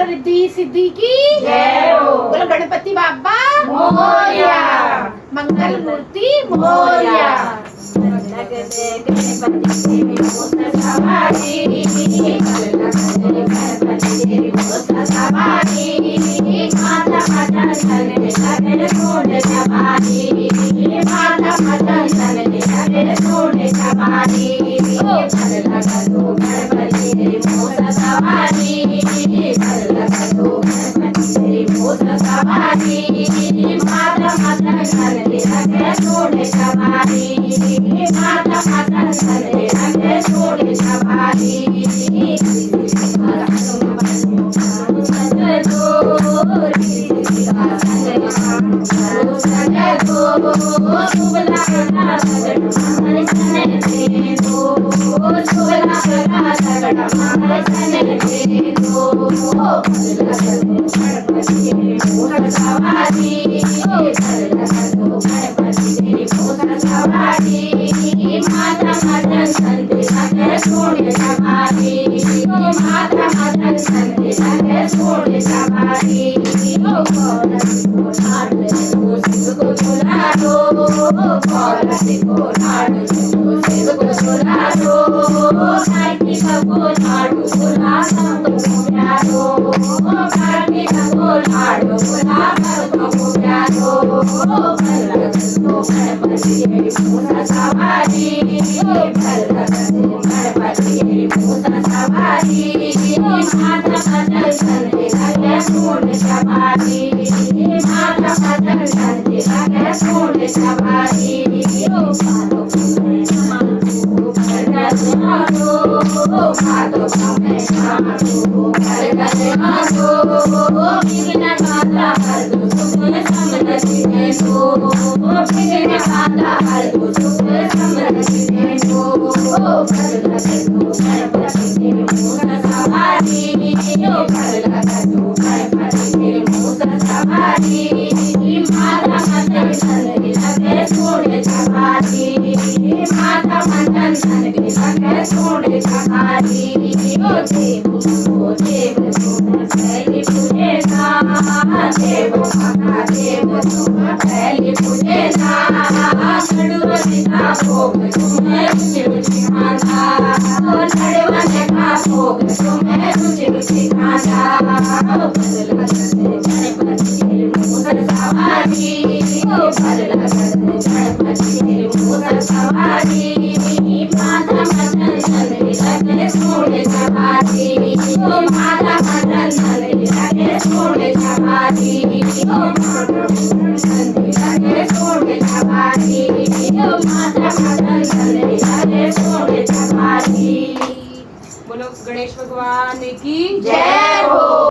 बोलो रिद्धि सिद्धि की जय हो। बोलो गणपति बाबा मोरया। मंगल मूर्ति मोरया। लगदे गणपति देवी मोस सवारी, लगदे गणपति देवी मोस सवारी, माता माता चलने लगे सोने सवारी, माता माता चलने लगे सोने सवारी, लगदो गणपति देवी मोस सवारी, लगदो गणपति देवी मोस सवारी, माता माता चलने लगे सोने सवारी, माता माता चलने लगे सोने सवारी, बोलो गणेश भगवान की जय हो।